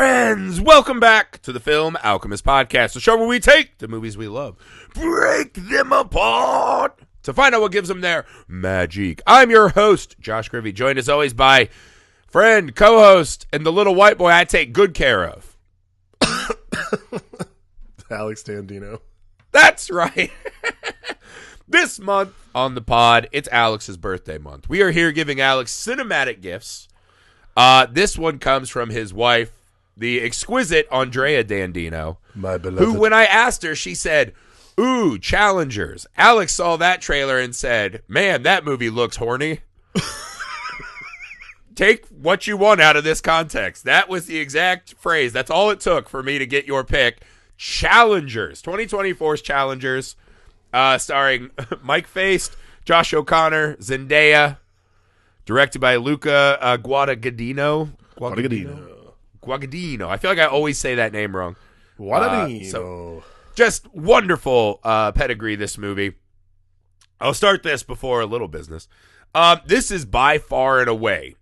Friends, welcome back to the Film Alchemist podcast, the show where we take the movies we love, break them apart to find out what gives them their magic. I'm your host, Josh Grivy, joined as always by friend, co-host, and the little white boy I take good care of. Alex Dandino. That's right. This month on the pod, it's Alex's birthday month. We are here giving Alex cinematic gifts. This one comes from his wife, the exquisite Andrea Dandino, my beloved. who, when I asked her, she said, "Ooh, Challengers." Alex saw that trailer and said, "Man, that movie looks horny." Take what you want out of this context. That was the exact phrase. That's all it took for me to get your pick. Challengers, 2024's Challengers, starring Mike Faced, Josh O'Connor, Zendaya, directed by Luca Guadagnino. Guadagnino. I feel like I always say that name wrong. Guadagnino. Just wonderful pedigree, this movie. I'll start this before a little business. This is by far and away,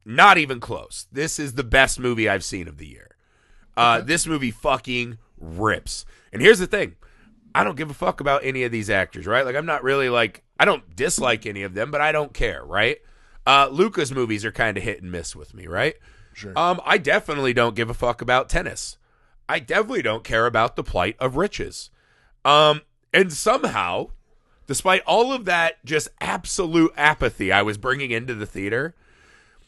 not even close, this is the best movie I've seen of the year. This movie fucking rips. And here's the thing. I don't give a fuck about any of these actors, right? Like, I'm not really like, I don't dislike any of them, but I don't care, right? Luca's movies are kind of hit and miss with me, right? Sure. I definitely don't give a fuck about tennis. I definitely don't care about the plight of riches. And somehow, despite all of that just absolute apathy I was bringing into the theater,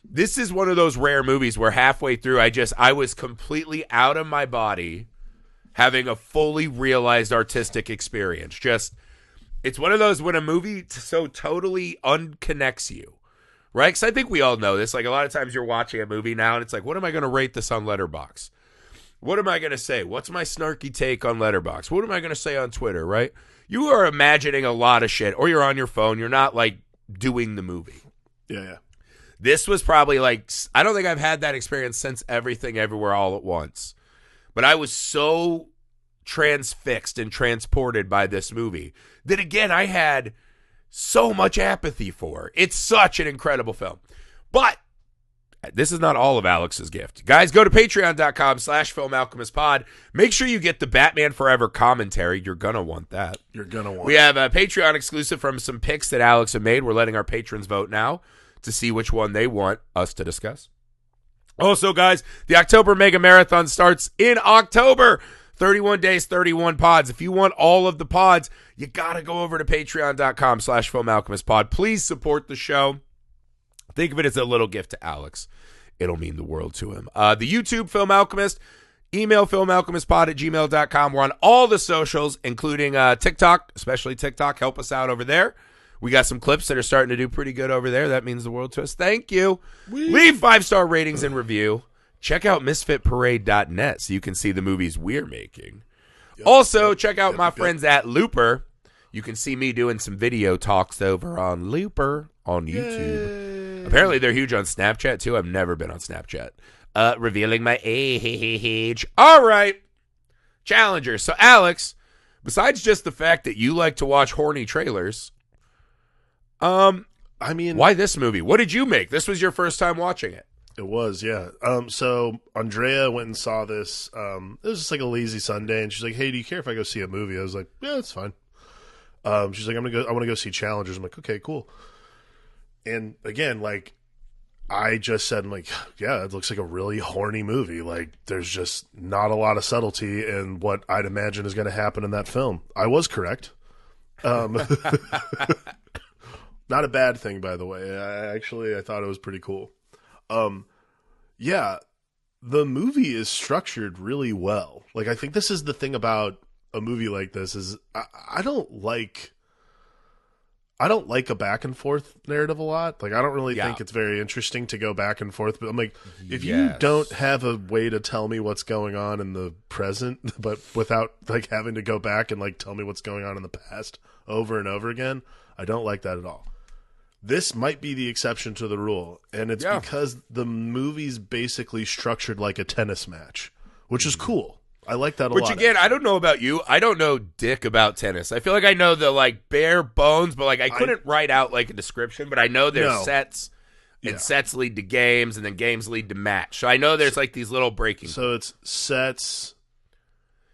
this is one of those rare movies where halfway through I was completely out of my body having a fully realized artistic experience. Just, it's one of those when a movie so totally unconnects you. Right? Because I think we all know this. Like, a lot of times you're watching a movie now, and it's like, what am I going to rate this on Letterboxd? What am I going to say? What's my snarky take on Letterboxd? What am I going to say on Twitter, right? You are imagining a lot of shit, or you're on your phone. You're not, like, doing the movie. Yeah. This was probably, like, I don't think I've had that experience since Everything Everywhere All at Once. But I was so transfixed and transported by this movie that, again, I had so much apathy for. It's such an incredible film. But this is not all of Alex's gift. Guys, go to patreon.com/filmalchemistpod. Make sure you get the Batman Forever commentary. You're going to want that. We have a Patreon exclusive from some picks that Alex have made. We're letting our patrons vote now to see which one they want us to discuss. Also, guys, the October Mega Marathon starts in October. 31 days, 31 pods. If you want all of the pods, you got to go over to patreon.com/filmalchemistpod. Please support the show. Think of it as a little gift to Alex. It'll mean the world to him. The YouTube Film Alchemist, email filmalchemistpod@gmail.com. We're on all the socials, including TikTok, especially TikTok. Help us out over there. We got some clips that are starting to do pretty good over there. That means the world to us. Thank you. Leave 5-star ratings and review. Check out misfitparade.net so you can see the movies we're making. Check out my friends at Looper. You can see me doing some video talks over on Looper on YouTube. Yay. Apparently they're huge on Snapchat too. I've never been on Snapchat. Revealing my age. All right. Challenger. So Alex, besides just the fact that you like to watch horny trailers, why this movie? What did you make? This was your first time watching it. It was, yeah. So Andrea went and saw this. It was just like a lazy Sunday, and she's like, "Hey, do you care if I go see a movie?" I was like, "Yeah, it's fine." She's like, I want to go see Challengers." I'm like, "Okay, cool." And again, like, I just said, I'm like, "Yeah, it looks like a really horny movie. Like, there's just not a lot of subtlety in what I'd imagine is going to happen in that film." I was correct. Not a bad thing, by the way. I thought it was pretty cool. Yeah, the movie is structured really well. Like, I think this is the thing about a movie like this is I don't like a back and forth narrative a lot. Like, I don't really think it's very interesting to go back and forth, but I'm like, if you don't have a way to tell me what's going on in the present, but without like having to go back and like tell me what's going on in the past over and over again, I don't like that at all. This might be the exception to the rule, and it's because the movie's basically structured like a tennis match, which is cool. I like that a lot. Which, again, I don't know about you. I don't know dick about tennis. I feel like I know the, like, bare bones, but, like, I couldn't write out, like, a description, but I know there's sets. And sets lead to games, and then games lead to match. So I know there's like these little breaking. So it's sets.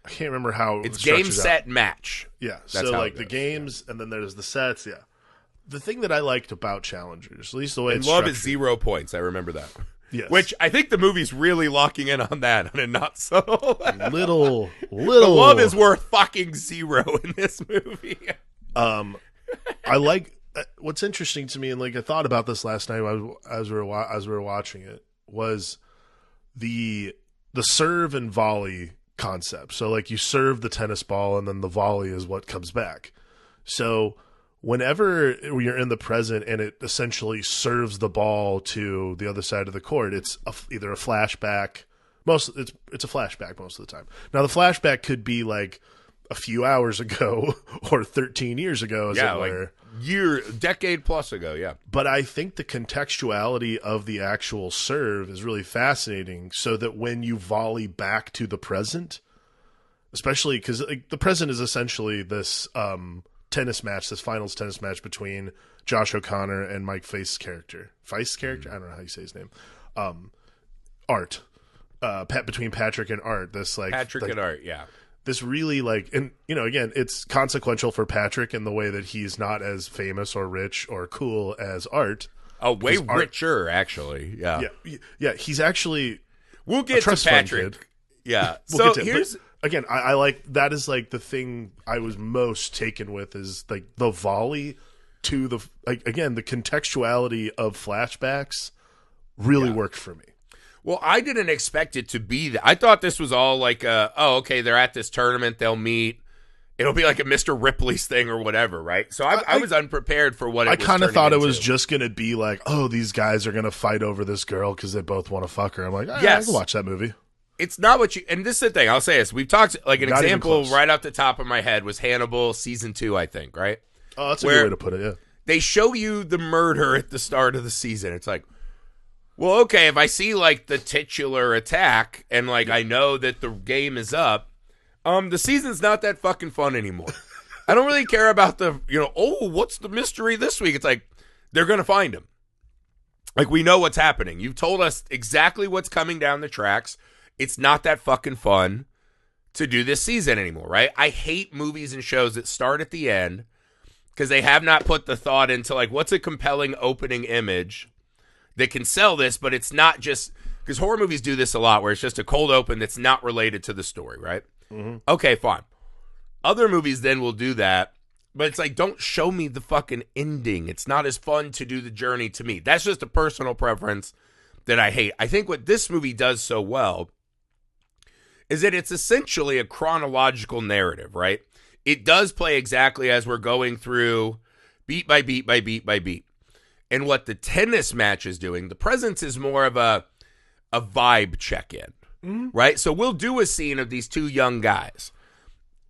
I can't remember how it's game, set, match. Yeah. So like the games, and then there's the sets. Yeah. The thing that I liked about Challengers, at least the way it's love structured, is 0 points. I remember that. Yes. Which I think the movie's really locking in on that, on a not subtle. little. The love is worth fucking 0 in this movie. I like what's interesting to me, and like I thought about this last night as we were watching it, was the serve and volley concept. So like you serve the tennis ball, and then the volley is what comes back. So whenever you're in the present and it essentially serves the ball to the other side of the court, it's either a flashback. It's a flashback most of the time. Now the flashback could be like a few hours ago or 13 years ago, as it were. Decade plus ago, yeah. But I think the contextuality of the actual serve is really fascinating, so that when you volley back to the present, especially because like, the present is essentially this tennis match, this finals tennis match between Josh O'Connor and Mike Feist's character. Feist's character? I don't know how you say his name. Art. Between Patrick and Art. And Art, yeah. This really like, and you know, again, it's consequential for Patrick in the way that he's not as famous or rich or cool as Art. Oh, way richer, actually. Yeah. Yeah. He's actually we'll get to Patrick. Yeah. So here's. Again, I like that is like the thing I was most taken with is like the volley to the again the contextuality of flashbacks really worked for me. Well, I didn't expect it to be that. I thought this was all like okay, they're at this tournament, they'll meet. It'll be like a Mr. Ripley's thing or whatever, right? So I was unprepared for what it was. I kind of thought it was just going to be like, oh, these guys are going to fight over this girl because they both want to fuck her. I'm like, I can watch that movie. It's not what you, and this is the thing, I'll say this. We've talked, like an example right off the top of my head was Hannibal season 2, I think, right? Oh, that's a good way to put it, yeah. They show you the murder at the start of the season. It's like, well, okay, if I see like the titular attack and like I know that the game is up, the season's not that fucking fun anymore. I don't really care about the, what's the mystery this week? It's like, they're going to find him. Like, we know what's happening. You've told us exactly what's coming down the tracks. It's not that fucking fun to do this season anymore, right? I hate movies and shows that start at the end because they have not put the thought into, like, what's a compelling opening image that can sell this, but it's not just, because horror movies do this a lot where it's just a cold open that's not related to the story, right? Mm-hmm. Okay, fine. Other movies then will do that, but it's like, don't show me the fucking ending. It's not as fun to do the journey to me. That's just a personal preference that I hate. I think what this movie does so well is that it's essentially a chronological narrative, right? It does play exactly as we're going through beat by beat by beat by beat. And what the tennis match is doing, the presence is more of a vibe check-in, right? So we'll do a scene of these two young guys,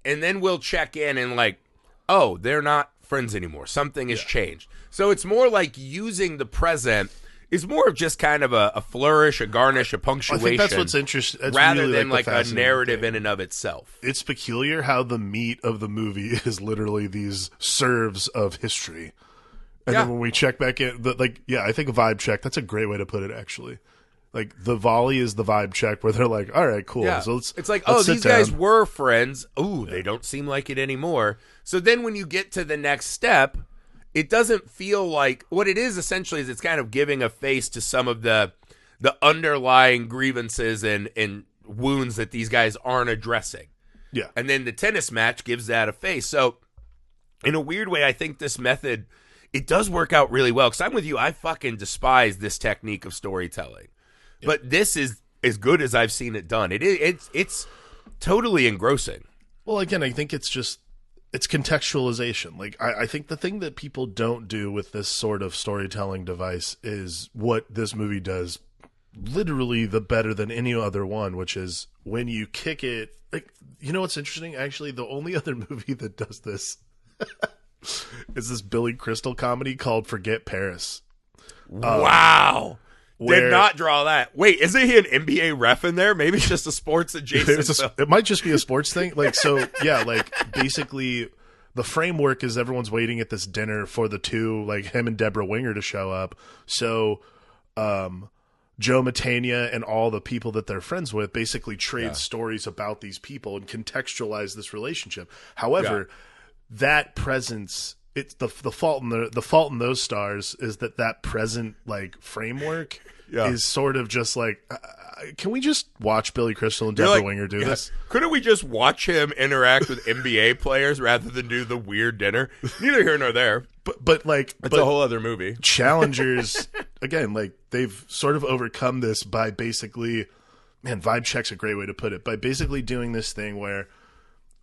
and then we'll check in and like, oh, they're not friends anymore. Something has changed. So it's more like using the present is more of just kind of a flourish, a garnish, a punctuation. I think that's what's interesting. Rather really than like a narrative in and of itself. It's peculiar how the meat of the movie is literally these serves of history. And then when we check back in, I think a vibe check, that's a great way to put it, actually. Like, the volley is the vibe check where they're like, all right, cool. Yeah. So it's like, these guys were friends. Ooh, they don't seem like it anymore. So then when you get to the next step, it doesn't feel like what it is essentially is it's kind of giving a face to some of the underlying grievances and wounds that these guys aren't addressing. Yeah. And then the tennis match gives that a face. So in a weird way, I think this method, it does work out really well. Because I'm with you, I fucking despise this technique of storytelling. Yeah. But this is as good as I've seen it done. It's totally engrossing. Well, again, I think it's contextualization. Like, I think the thing that people don't do with this sort of storytelling device is what this movie does literally the better than any other one, which is when you kick it. Like, you know what's interesting? Actually, the only other movie that does this is this Billy Crystal comedy called Forget Paris. Wow. Did not draw that. Wait, isn't he an NBA ref in there? Maybe it's just a sports adjacent. It might just be a sports thing. Like, so, yeah, like, basically, the framework is everyone's waiting at this dinner for the two, like, him and Deborah Winger to show up. So, Joe Mantegna and all the people that they're friends with basically trade stories about these people and contextualize this relationship. However, that presence, it's the fault in the fault in those stars is that present like framework is sort of just like, can we just watch Billy Crystal and Deborah Winger do this? Couldn't we just watch him interact with NBA players rather than do the weird dinner? Neither here nor there. But like, it's a whole other movie. Challengers, again, like they've sort of overcome this by basically, man, vibe check's a great way to put it, by basically doing this thing where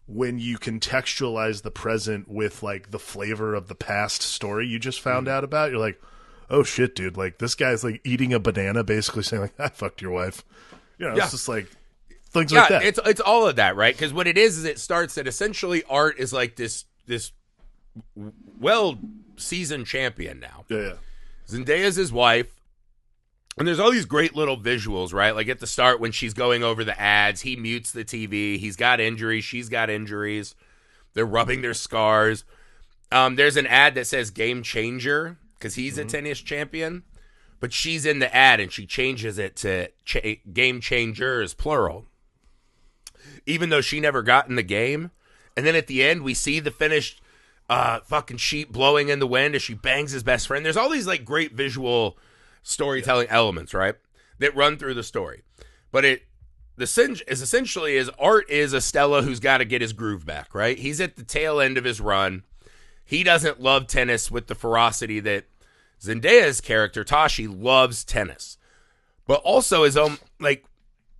when you contextualize the present with like the flavor of the past story you just found out about, you're like, oh shit, dude, like this guy's like eating a banana, basically saying like, I fucked your wife. You know, it's just like things like that. It's all of that, right? Because what it is it starts that essentially Art is like this well-seasoned champion now. Yeah. Zendaya's his wife. And there's all these great little visuals, right? Like at the start when she's going over the ads, he mutes the TV. He's got injuries. She's got injuries. They're rubbing their scars. There's an ad that says Game Changer because he's a tennis champion. But she's in the ad and she changes it to Game Changers, plural. Even though she never got in the game. And then at the end, we see the finished fucking sheet blowing in the wind as she bangs his best friend. There's all these like great visual storytelling elements, right, that run through the story. But the cinch is essentially Art is a Stella who's got to get his groove back, right? He's at the tail end of his run. He doesn't love tennis with the ferocity that Zendaya's character, Tashi, loves tennis. But also his own, like,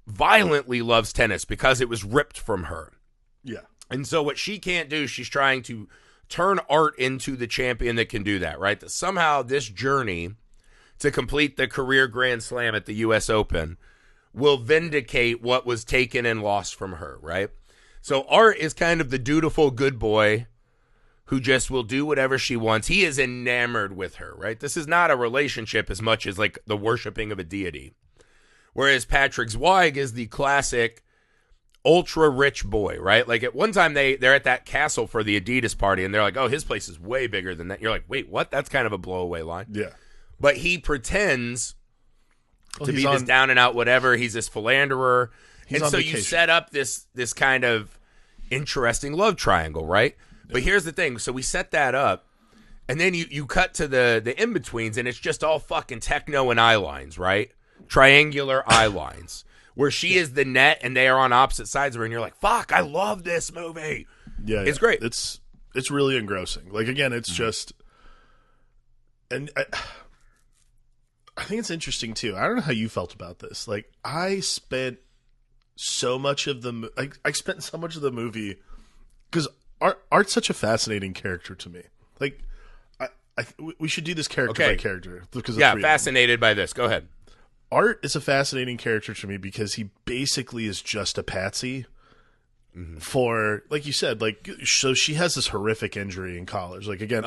violently loves tennis because it was ripped from her. Yeah. And so what she can't do, she's trying to turn Art into the champion that can do that, right? That somehow this journey to complete the career Grand Slam at the U.S. Open will vindicate what was taken and lost from her, right? So Art is kind of the dutiful good boy who just will do whatever she wants. He is enamored with her, right? This is not a relationship as much as like the worshiping of a deity. Whereas Patrick Zweig is the classic ultra rich boy, right? Like at one time they're at that castle for the Adidas party and they're like, oh, his place is way bigger than that. You're like, wait, what? That's kind of a blowaway line. Yeah. But he pretends to be this down and out whatever. He's this philanderer. And so vacation. You set up this kind of interesting love triangle, right? Yeah. But here's the thing. So we set that up, and then you cut to the in-betweens, and it's just all fucking techno and eye lines, right? Triangular eye lines, where she is the net, and they are on opposite sides of her, and you're like, fuck, I love this movie. Yeah. It's great. It's really engrossing. Like, again, it's just... And... I think it's interesting too. I don't know how you felt about this. Like I spent so much of the movie because Art's such a fascinating character to me. Like we should do this character by character because fascinated by this. Go ahead. Art is a fascinating character to me because he basically is just a patsy for, like you said, like so she has this horrific injury in college. Like again,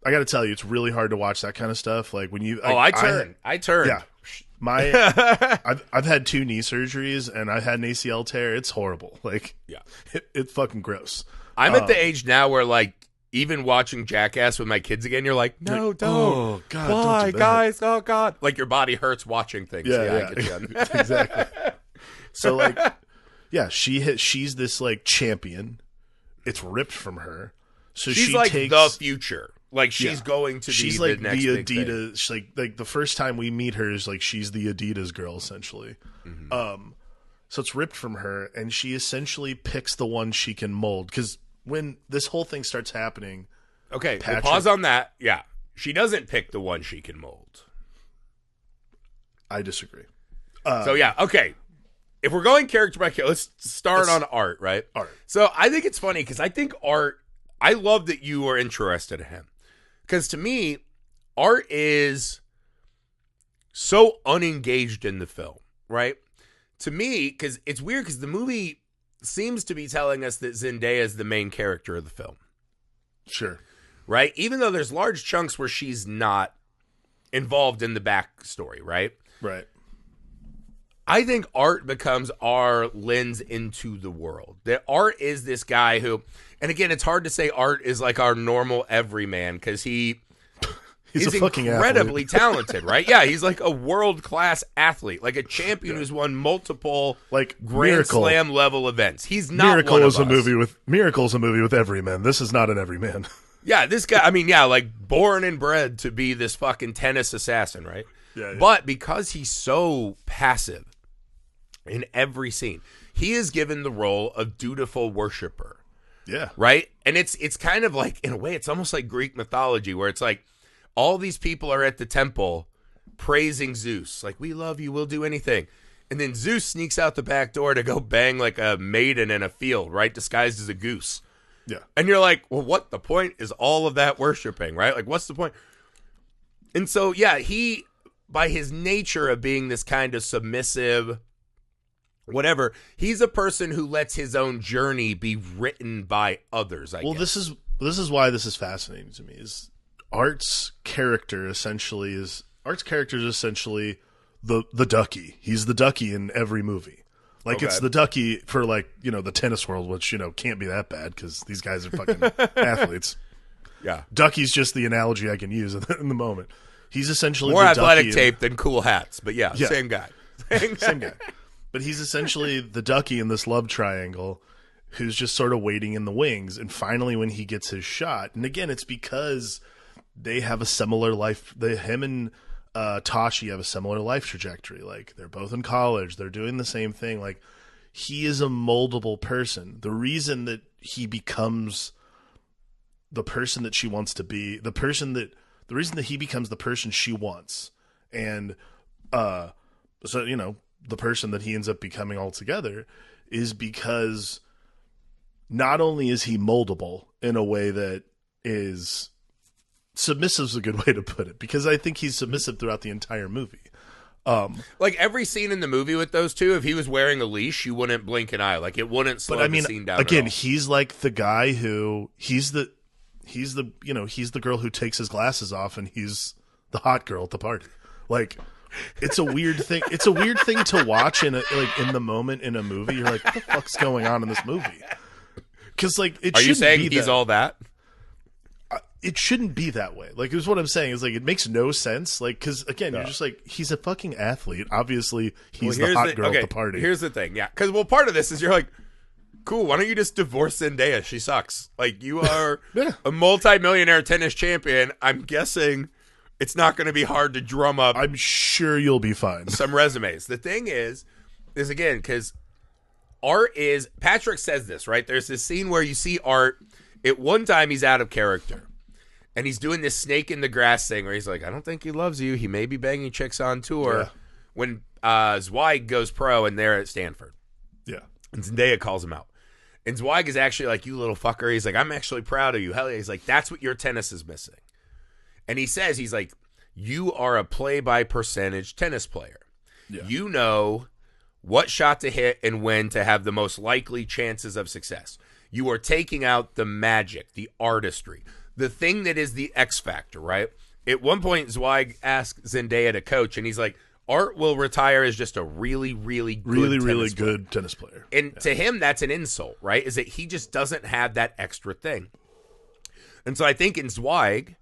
I got to tell you, it's really hard to watch that kind of stuff. Like when you, I turned. Yeah, I've had 2 knee surgeries and I had an ACL tear. It's horrible. Like, it's fucking gross. I'm at the age now where like even watching Jackass with my kids again, you're like, no, don't. Oh God, why, don't do that. guys? Oh God, like your body hurts watching things. Yeah. Exactly. So like, she's this like champion. It's ripped from her. So she's like the future. Like she's going to be like the next the big Adidas. Thing. Like the first time we meet her is like she's the Adidas girl essentially. So it's ripped from her, and she essentially picks the one she can mold. Because when this whole thing starts happening, pause on that. Yeah, she doesn't pick the one she can mold. I disagree. If we're going character by character, let's start on Art, right? Art. So I think it's funny because I think Art. I love that you are interested in him. Because to me, Art is so unengaged in the film, right? To me, because it's weird because the movie seems to be telling us that Zendaya is the main character of the film. Sure. Right? Even though there's large chunks where she's not involved in the backstory, right? Right. I think Art becomes our lens into the world. That Art is this guy who... And again, it's hard to say Art is like our normal everyman because he He's is a fucking incredibly talented, right? Yeah, he's like a world-class athlete, like a champion who's won multiple like Grand Slam level events. He's not Miracle one of is a movie with Miracle's a movie with everyman. This is not an everyman. Yeah, this guy, I mean, yeah, like born and bred to be this fucking tennis assassin, right? Yeah. But because he's so passive in every scene, he is given the role of dutiful worshiper. Yeah. Right? And it's kind of like, in a way, it's almost like Greek mythology where it's like all these people are at the temple praising Zeus. Like, we love you, we'll do anything. And then Zeus sneaks out the back door to go bang like a maiden in a field, right? Disguised as a goose. Yeah. And you're like, well, what the point is all of that worshiping, right? Like, what's the point? And so, yeah, he, by his nature of being this kind of submissive, whatever, he's a person who lets his own journey be written by others, I guess. This is why this is fascinating to me, is Art's character is essentially the ducky. He's the ducky in every movie. Like, it's the ducky for, like, you know, the tennis world, which, you know, can't be that bad because these guys are fucking athletes. Yeah. Ducky's just the analogy I can use in the moment. He's essentially more the athletic ducky tape than cool hats, but yeah, same guy. Same guy. But he's essentially the ducky in this love triangle who's just sort of waiting in the wings. And finally, when he gets his shot, and again, it's because they have a similar life. Him and Tashi have a similar life trajectory. Like, they're both in college. They're doing the same thing. Like, he is a moldable person. The reason that he becomes the person that she wants to be, the reason that he becomes the person she wants, and so, you know, the person that he ends up becoming altogether, is because not only is he moldable in a way that is submissive, is a good way to put it, because I think he's submissive throughout the entire movie. Like, every scene in the movie with those two, if he was wearing a leash, you wouldn't blink an eye. Like, it wouldn't slow the scene down. Again, he's like the guy who he's the girl who takes his glasses off, and he's the hot girl at the party. Like, it's a weird thing. It's a weird thing to watch in the moment in a movie. You're like, what the fuck's going on in this movie? Because, like, it shouldn't be that. Are you saying he's all that? It shouldn't be that way. Like, is what I'm saying is, like, it makes no sense. Like, because again, you're just like, he's a fucking athlete. Obviously, he's the hot girl at the party. Here's the thing, yeah. Because, well, part of this is you're like, cool, why don't you just divorce Zendaya? She sucks. Like, you are a multi-millionaire tennis champion. I'm guessing it's not going to be hard to drum up. I'm sure you'll be fine. Some resumes. The thing is again, because Art is, Patrick says this, right? There's this scene where you see Art, at one time he's out of character. And he's doing this snake in the grass thing where he's like, I don't think he loves you. He may be banging chicks on tour. Yeah. When Zweig goes pro and they're at Stanford. Yeah. And Zendaya calls him out. And Zweig is actually like, you little fucker. He's like, I'm actually proud of you. Hell yeah. He's like, that's what your tennis is missing. And he says, he's like, you are a play-by-percentage tennis player. Yeah. You know what shot to hit and when to have the most likely chances of success. You are taking out the magic, the artistry, the thing that is the X factor, right? At one point, Zweig asked Zendaya to coach, and he's like, Art will retire as just a really, really good tennis player. And to him, that's an insult, right? Is that he just doesn't have that extra thing. And so I think in Zweig,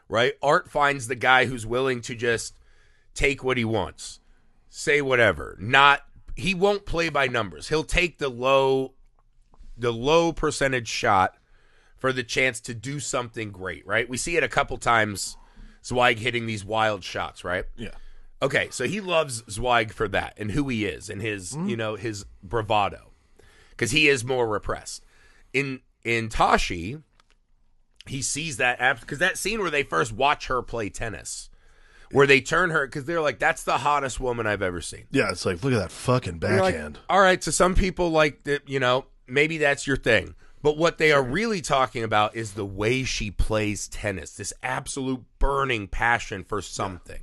right, Art finds the guy who's willing to just take what he wants, say whatever. He won't play by numbers. He'll take the low percentage shot for the chance to do something great, right? We see it a couple times, Zweig hitting these wild shots, right? Yeah. Okay, so he loves Zweig for that and who he is and his, his bravado, because he is more repressed. In Tashi, he sees that because that scene where they first watch her play tennis, where they turn her, because they're like, that's the hottest woman I've ever seen. Yeah, it's like, look at that fucking backhand. Like, all right, so some people like that, maybe that's your thing. But what they are really talking about is the way she plays tennis, this absolute burning passion for something.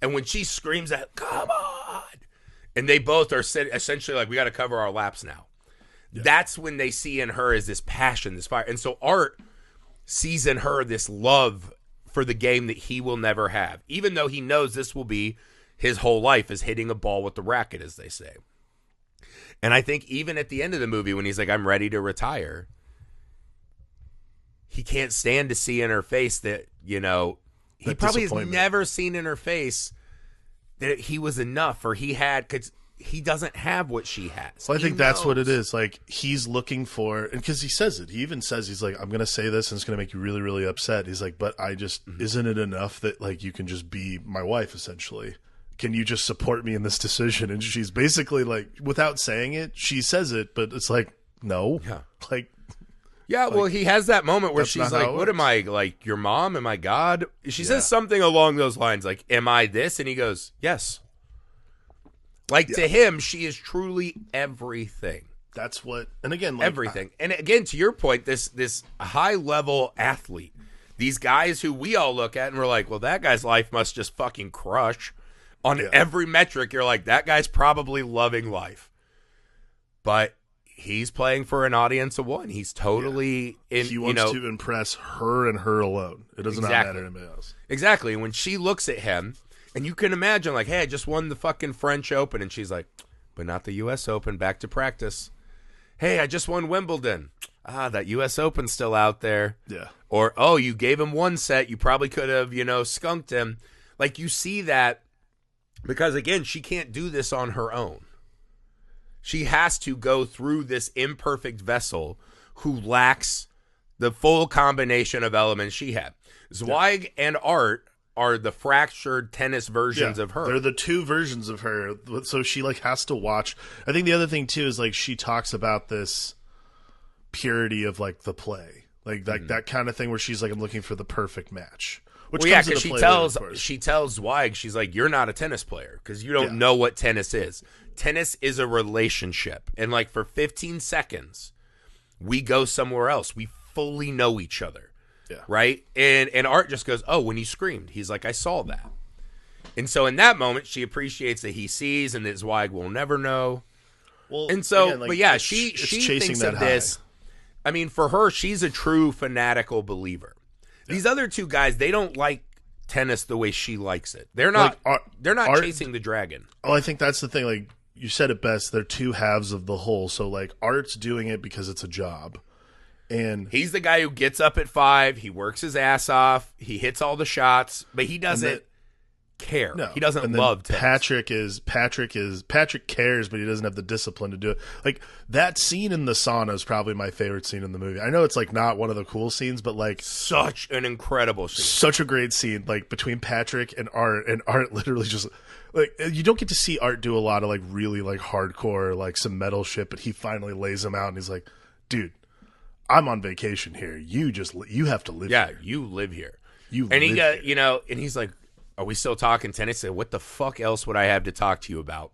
And when she screams at, come on, and they both are essentially like, we got to cover our laps now. Yeah. That's when they see in her is this passion, this fire. And so Art sees in her this love for the game that he will never have, even though he knows this will be his whole life, is hitting a ball with the racket, as they say. And I think even at the end of the movie, when he's like, I'm ready to retire, he can't stand to see in her face that, he probably has never seen in her face that he was enough, or he had, because he doesn't have what she has. Well, I think that's what it is. Like, he's looking for, and because he says it, he even says, he's like, I'm going to say this and it's going to make you really, really upset. He's like, but I just, isn't it enough that, like, you can just be my wife, essentially? Can you just support me in this decision? And she's basically like, without saying it, she says it, but it's like, no. Yeah. Like, yeah, well, he has that moment where she's like, what am I, like, your mom? Am I God? She says something along those lines, like, am I this? And he goes, yes. Like, to him, she is truly everything. That's what, and again, like, everything. And again, to your point, this high-level athlete, these guys who we all look at and we're like, well, that guy's life must just fucking crush. On every metric, you're like, that guy's probably loving life. But he's playing for an audience of one. He's totally in. He wants to impress her and her alone. It does not matter to anybody else. Exactly. When she looks at him, and you can imagine, like, hey, I just won the fucking French Open. And she's like, but not the U.S. Open. Back to practice. Hey, I just won Wimbledon. That U.S. Open's still out there. Yeah. Or, oh, you gave him one set. You probably could have, skunked him. Like, you see that because, again, she can't do this on her own. She has to go through this imperfect vessel who lacks the full combination of elements she had. Zweig and Art are the fractured tennis versions of her. They're the two versions of her. So she like has to watch. I think the other thing too is like she talks about this purity of like the play. Like that kind of thing where she's like, I'm looking for the perfect match. Which well, yeah, because she tells Zweig, she's like, you're not a tennis player because you don't know what tennis is. Tennis is a relationship. And like for 15 seconds, we go somewhere else. We fully know each other. Yeah. Right? And Art just goes, oh, when you screamed. He's like, I saw that. And so in that moment, she appreciates that he sees and that Zweig will never know. Well, and so, again, like, but yeah, she thinks of this. I mean, for her, she's a true fanatical believer. Yeah. These other two guys, they don't like tennis the way she likes it. They're not. Like, they're not Art, chasing the dragon. Oh, I think that's the thing. Like you said it best. They're two halves of the whole. So like Art's doing it because it's a job, and he's the guy who gets up at 5. He works his ass off. He hits all the shots, but he doesn't care. No. He doesn't love tennis. Patrick cares, but he doesn't have the discipline to do it. Like that scene in the sauna is probably my favorite scene in the movie. I know it's like not one of the cool scenes, but like such an incredible scene. Such a great scene, like between Patrick and Art literally just like you don't get to see Art do a lot of like really like hardcore like some metal shit, but he finally lays him out and he's like, dude, I'm on vacation here. You have to live here. Yeah, you live here. And he's like, are we still talking tennis? I said, what the fuck else would I have to talk to you about?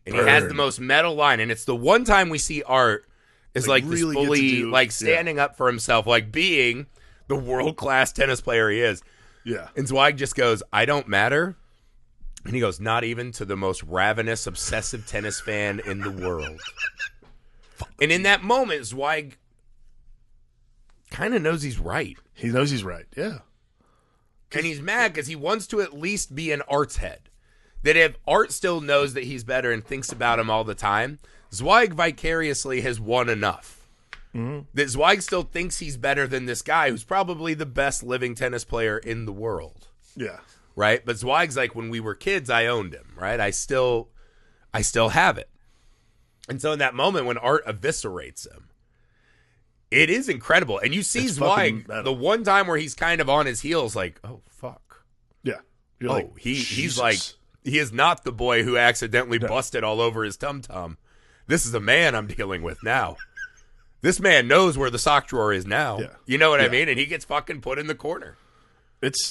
And he has the most metal line, and it's the one time we see Art is like this really fully like standing up for himself, like being the world-class tennis player he is. Yeah. And Zweig just goes, I don't matter. And he goes, not even to the most ravenous, obsessive tennis fan in the world. And in that moment, Zweig kind of knows he's right. He knows he's right, yeah. And he's mad because he wants to at least be in Art's head. That if Art still knows that he's better and thinks about him all the time, Zweig vicariously has won enough. Mm-hmm. That Zweig still thinks he's better than this guy who's probably the best living tennis player in the world. Yeah. Right? But Zweig's like, when we were kids, I owned him, right? I still have it. And so in that moment when Art eviscerates him, it is incredible. And you see Zweig, the one time where he's kind of on his heels, like, oh, fuck. Yeah. You're like, he's like, he is not the boy who accidentally busted all over his tum-tum. This is a man I'm dealing with now. This man knows where the sock drawer is now. Yeah. You know what I mean? And he gets fucking put in the corner.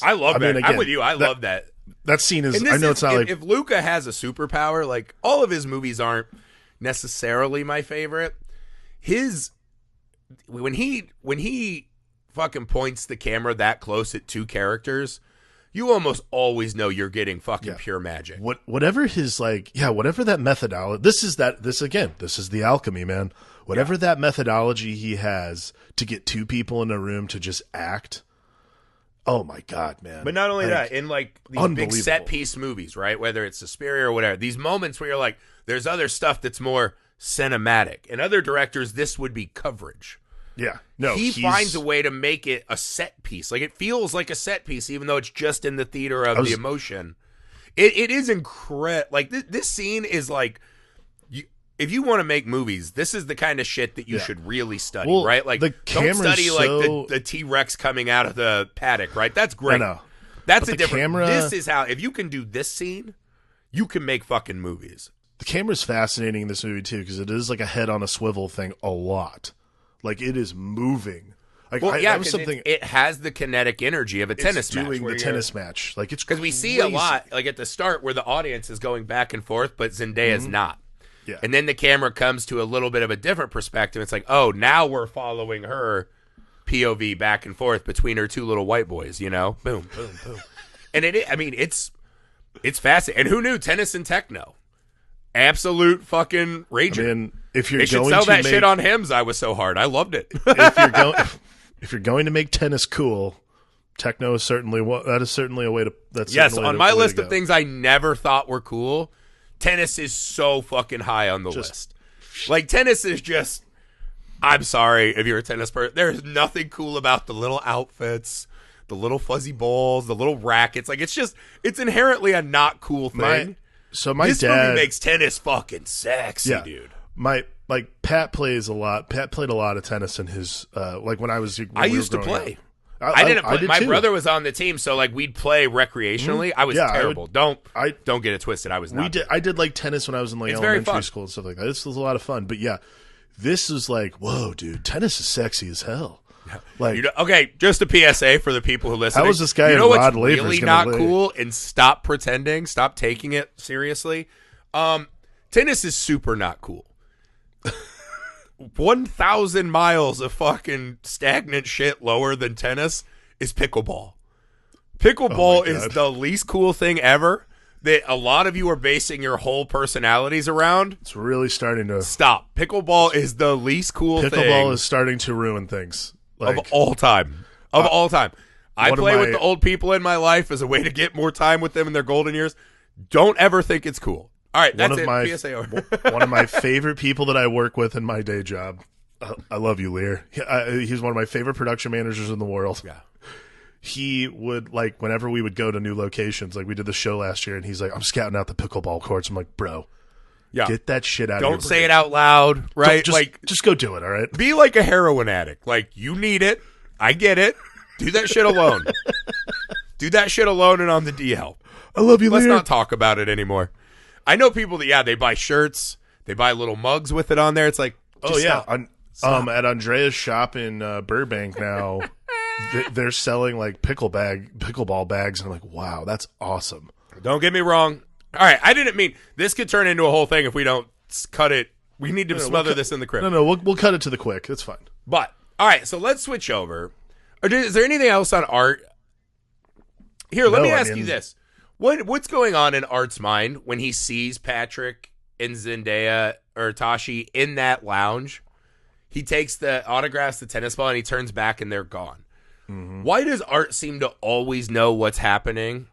I love that. Again, I'm with you. I love that. That scene is, I know it's not like. If Luca has a superpower, like, all of his movies aren't necessarily my favorite. When he fucking points the camera that close at two characters, you almost always know you're getting fucking pure magic. Whatever his whatever that methodology. This is the alchemy, man. Whatever that methodology he has to get two people in a room to just act. Oh my God, man. But not only that, in like these big set piece movies, right? Whether it's Suspiria or whatever, these moments where you're like, there's other stuff that's more cinematic. In other directors, this would be coverage. Yeah. No, he finds a way to make it a set piece. Like, it feels like a set piece, even though it's just in the theater of the emotion. It is incredible. Like, this scene is like, if you want to make movies, this is the kind of shit that you should really study, right? Like, don't study like the T-Rex coming out of the paddock, right? That's great. I know. That's a different. This is how, if you can do this scene, you can make fucking movies. The camera's fascinating in this movie too, because it is like a head on a swivel thing a lot. Like, it is moving. Like, it has the kinetic energy of a tennis match. Doing the tennis match, like, it's because we see a lot, like at the start, where the audience is going back and forth, but Zendaya's not. Yeah. And then the camera comes to a little bit of a different perspective. It's like, oh, now we're following her POV back and forth between her two little white boys. You know, boom, boom, boom. And it's fascinating. And who knew tennis and techno? Absolute fucking rager. I mean, if you're they should sell that shit on Hims. I was so hard. I loved it. If you're going to make tennis cool, techno is certainly a way to. That's yes, on my list of things I never thought were cool, tennis is so fucking high on the list. Like, tennis is just. I'm sorry if you're a tennis person. There's nothing cool about the little outfits, the little fuzzy balls, the little rackets. Like, it's inherently a not cool thing. This movie makes tennis fucking sexy, dude. Pat plays a lot. Pat played a lot of tennis in his like when I was. I used to play. I didn't play. My brother was on the team, so like we'd play recreationally. I was terrible. Don't get it twisted. I was not. I did like tennis when I was in like elementary school and stuff like that. This was a lot of fun. But yeah, this is like, whoa, dude, tennis is sexy as hell. Like, okay, just a PSA for the people who listen. How was this guy? You know what's really not cool? And stop pretending. Stop taking it seriously. Tennis is super not cool. 1,000 miles of fucking stagnant shit lower than tennis is pickleball. Pickleball is the least cool thing ever that a lot of you are basing your whole personalities around. It's really starting to stop. Pickleball is the least cool thing. Pickleball is starting to ruin things. Like, of all time. All time. I play with the old people in my life as a way to get more time with them in their golden years. Don't ever think it's cool. All right, that's it. PSA over. One of my favorite people that I work with in my day job. I love you, Lear. He's one of my favorite production managers in the world. Yeah. He would, like, whenever we would go to new locations, like we did the show last year, and he's like, I'm scouting out the pickleball courts. I'm like, bro. Yeah. Get that shit out of here. Don't say it out loud, right? Just go do it, all right? Be like a heroin addict. Like, you need it. I get it. Do that shit alone. Do that shit alone and on the DL. I love you, Let's not talk about it anymore. I know people that, they buy shirts. They buy little mugs with it on there. It's like, stop. At Andrea's shop in Burbank now, they're selling, like, pickleball bags. And I'm like, wow, that's awesome. Don't get me wrong. All right, I didn't mean this could turn into a whole thing if we don't cut it. We need to smother this in the crib. No, we'll cut it to the quick. That's fine. But all right, so let's switch over. Is there anything else on Art? Here, let me ask you this: what's going on in Art's mind when he sees Patrick and Zendaya or Tashi in that lounge? He takes the autographs, the tennis ball, and he turns back, and they're gone. Mm-hmm. Why does Art seem to always know what's happening?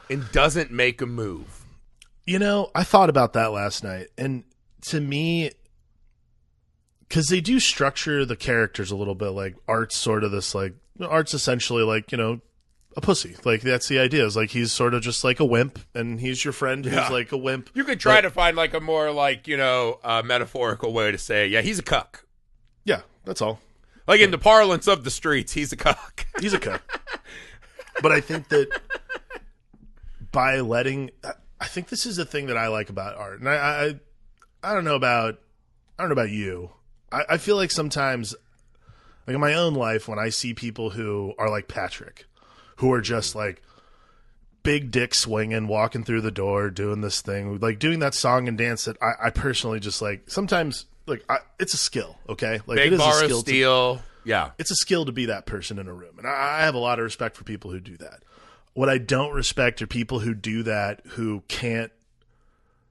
And doesn't make a move. You know, I thought about that last night. And to me, because they do structure the characters a little bit, like Art's sort of this, like, Art's essentially like, a pussy. Like, that's the idea. Is like, he's sort of just like a wimp, and he's your friend who's like a wimp. You could try to find like a more like, metaphorical way to say it. Yeah, he's a cuck. Yeah, that's all. Like in the parlance of the streets, he's a cuck. He's a cuck. But I think that by letting, I think this is the thing that I like about Art, and I don't know about you. I feel like sometimes, like in my own life, when I see people who are like Patrick, who are just like big dick swinging, walking through the door, doing this thing, like doing that song and dance that I personally just like. Sometimes, like, it's a skill, okay? Like, big it is bar a skill of steel. Yeah, it's a skill to be that person in a room, and I have a lot of respect for people who do that. What I don't respect are people who do that who can't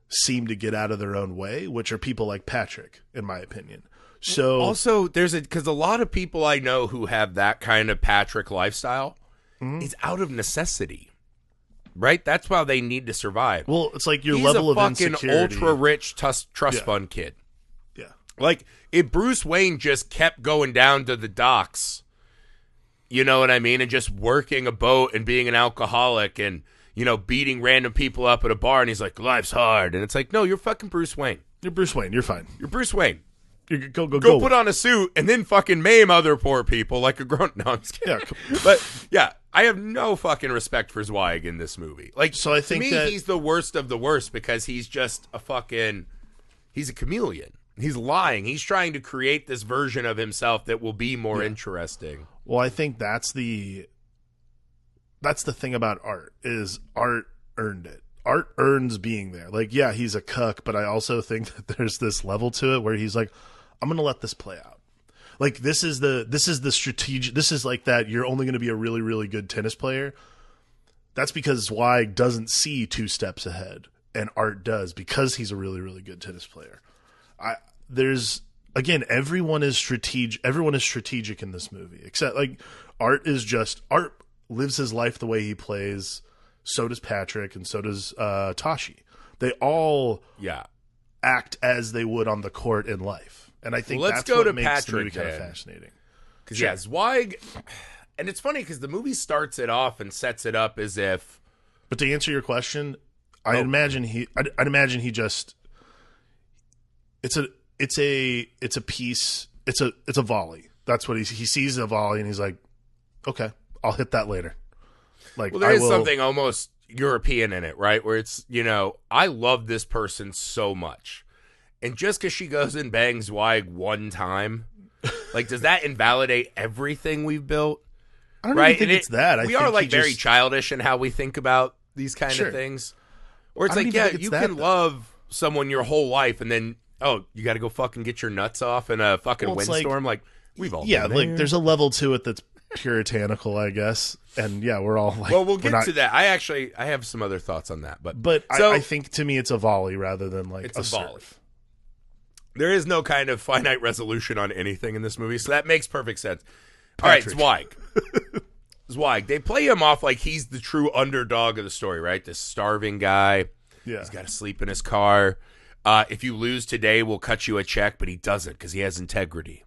seem to get out of their own way, which are people like Patrick, in my opinion. So also, because a lot of people I know who have that kind of Patrick lifestyle is out of necessity, right? That's why they need to survive. Well, it's like your level of insecurity. He's a fucking ultra rich trust fund kid. Yeah, Like, if Bruce Wayne just kept going down to the docks, you know what I mean, and just working a boat and being an alcoholic and, you know, beating random people up at a bar, and he's like, life's hard. And it's like, no, you're fucking Bruce Wayne. You're Bruce Wayne. You're fine. You're Bruce Wayne. Go put on a suit and then fucking maim other poor people like a grown. No, I'm just kidding. Yeah, but yeah, I have no fucking respect for Zweig in this movie. Like, so I think to me, he's the worst of the worst because he's just he's a chameleon. He's lying. He's trying to create this version of himself that will be more interesting. Well, I think that's the thing about art is art earned it. Art earns being there. Like, yeah, he's a cuck, but I also think that there's this level to it where he's like, I'm going to let this play out. Like, this is the strategic. This is like that. You're only going to be a really, really good tennis player. That's because Zweig doesn't see 2 steps ahead, and Art does because he's a really, really good tennis player. Everyone is strategic. Everyone is strategic in this movie, except like Art lives his life the way he plays. So does Patrick, and so does Tashi. They all act as they would on the court in life. And I think that's what makes Patrick, the movie kind of fascinating. Because Zweig, and it's funny because the movie starts it off and sets it up as if. But to answer your question, I'd imagine he just. It's a piece. It's a volley. That's what he sees a volley and he's like, okay, I'll hit that later. Like, well, there is something almost European in it, right? Where it's, you know, I love this person so much. And just because she goes and bangs Zweig one time, like, does that invalidate everything we've built? I don't even think it's that. We are, like, very childish in how we think about these kind of things. Or it's like, yeah, you can love someone your whole life and then, oh, you got to go fucking get your nuts off in a fucking windstorm? Like, we've all been there. Like, there's a level to it that's puritanical, I guess, and yeah, we're all like, well, we'll get to that. I have some other thoughts on that, but I think to me it's a volley rather than like it's a volley. There is no kind of finite resolution on anything in this movie, so that makes perfect sense. Patrick. All right, Zweig. They play him off like he's the true underdog of the story, right? This starving guy. Yeah, he's got to sleep in his car. If you lose today, we'll cut you a check, but he doesn't because he has integrity.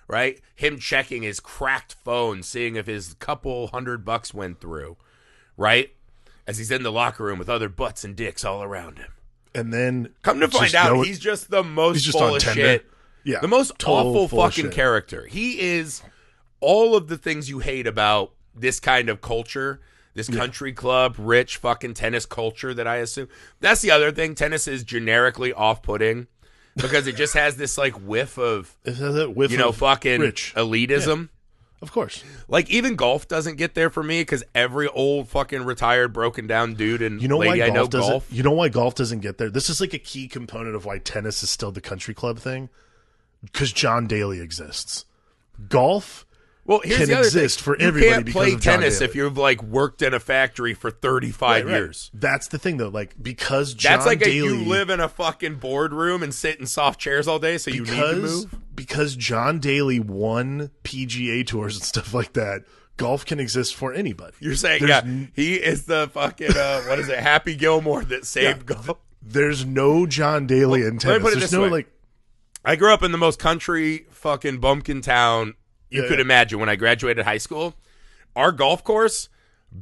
Right? Him checking his cracked phone, seeing if his couple $100 went through. Right? As he's in the locker room with other butts and dicks all around him. And then come to find out, he's just the most full of shit. Yeah. The most awful fucking character. He is all of the things you hate about this kind of culture, this country club, rich fucking tennis culture that I assume. That's the other thing. Tennis is generically off-putting. Because it just has this like whiff of, fucking rich elitism. Yeah, of course. Like even golf doesn't get there for me because every old fucking retired broken down dude and lady I know golf. You know why golf doesn't get there? This is like a key component of why tennis is still the country club thing. Because John Daly exists. Golf here's can exist for everybody. You can't play tennis if you've like worked in a factory for 35 years. That's the thing though. Like because John Daly, you live in a fucking boardroom and sit in soft chairs all day, so you need to move. Because John Daly won PGA tours and stuff like that. Golf can exist for anybody. You're saying he is the fucking what is it? Happy Gilmore that saved golf. There's no John Daly in tennis. Let me put it this way. I grew up in the most country fucking bumpkin town you could imagine. When I graduated high school, our golf course,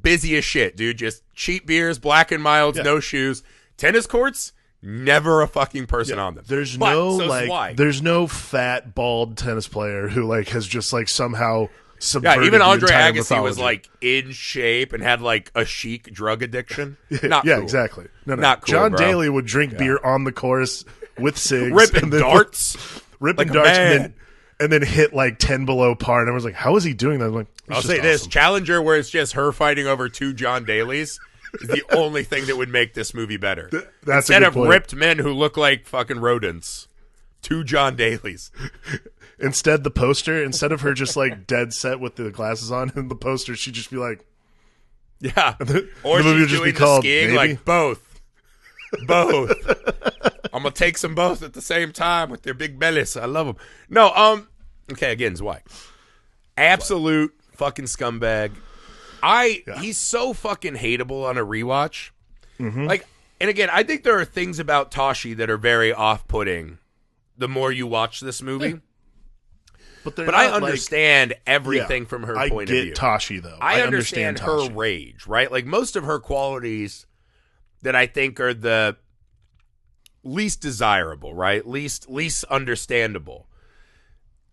busy as shit, dude. Just cheap beers, black and milds, no shoes. Tennis courts, never a fucking person on them. There's no fat, bald tennis player who like has just like somehow subverted even Andre Agassi mythology. Was like in shape and had like a chic drug addiction. Not cool. Exactly. No. Not cool, John bro. Daly would drink beer on the course with cigs. Ripping darts. And then hit like 10 below par. And I was like, how is he doing that? I'm like, I'll say this. Challenger, where it's just her fighting over 2 John Dalys, is the only thing that would make this movie better. That's Instead of ripped men who look like fucking rodents, 2 John Dalys. Instead of her just like dead set with the glasses on and the poster, she'd just be like, yeah. Or the movie would just be called skiing, maybe? Like both. I'm gonna take them both at the same time with their big bellies. I love them. No, okay, again, Zweig. Absolute fucking scumbag. He's so fucking hateable on a rewatch. Mm-hmm. Like, and again, I think there are things about Tashi that are very off-putting the more you watch this movie. Yeah. But I understand everything from her point of view. I get Tashi, though. I understand her rage, right? Like, most of her qualities that I think are the least desirable, right? Least understandable.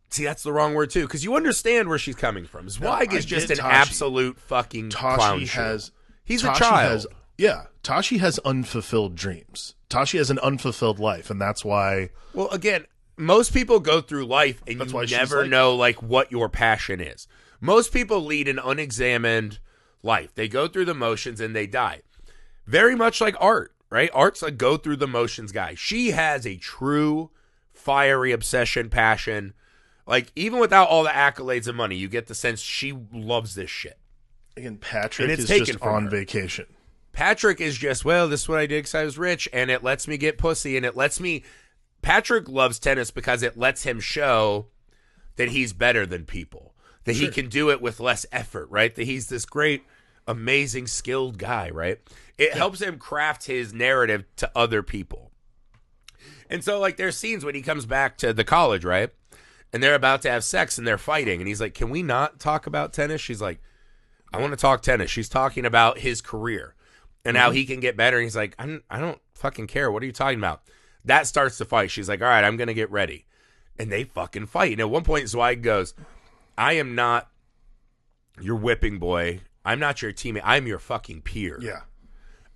See, that's the wrong word, too, because you understand where she's coming from. Zweig is just an absolute fucking clown show. He's a child. Tashi has unfulfilled dreams. Tashi has an unfulfilled life, and that's why... Well, again, most people go through life, and you never know, like, what your passion is. Most people lead an unexamined life. They go through the motions, and they die. Very much like art, right? Art's a go-through-the-motions guy. She has a true fiery obsession, passion. Like, even without all the accolades and money, you get the sense she loves this shit. Again, Patrick is just on vacation. Patrick is just, well, this is what I did because I was rich, and it lets me get pussy, and it lets me... Patrick loves tennis because it lets him show that he's better than people, that he can do it with less effort, right? That he's this great, amazing, skilled guy, right? It helps him craft his narrative to other people. And so, like, there's scenes when he comes back to the college, right? And they're about to have sex, and they're fighting, and he's like, can we not talk about tennis? She's like, I want to talk tennis. She's talking about his career and how he can get better. And he's like, I don't fucking care. What are you talking about? That starts the fight. She's like, all right, I'm going to get ready. And they fucking fight. And at one point, Zweig goes, I am not your whipping boy. I'm not your teammate. I'm your fucking peer. Yeah.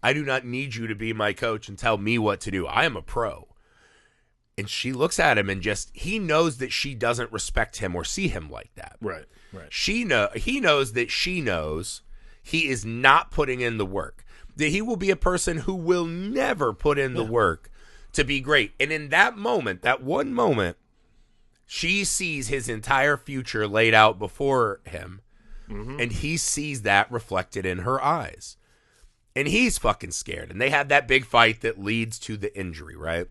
I do not need you to be my coach and tell me what to do. I am a pro. And she looks at him and he knows that she doesn't respect him or see him like that. Right. He knows that she knows he is not putting in the work. That he will be a person who will never put in the work to be great. And in that moment, that one moment, she sees his entire future laid out before him. Mm-hmm. And he sees that reflected in her eyes. And he's fucking scared. And they have that big fight that leads to the injury, right?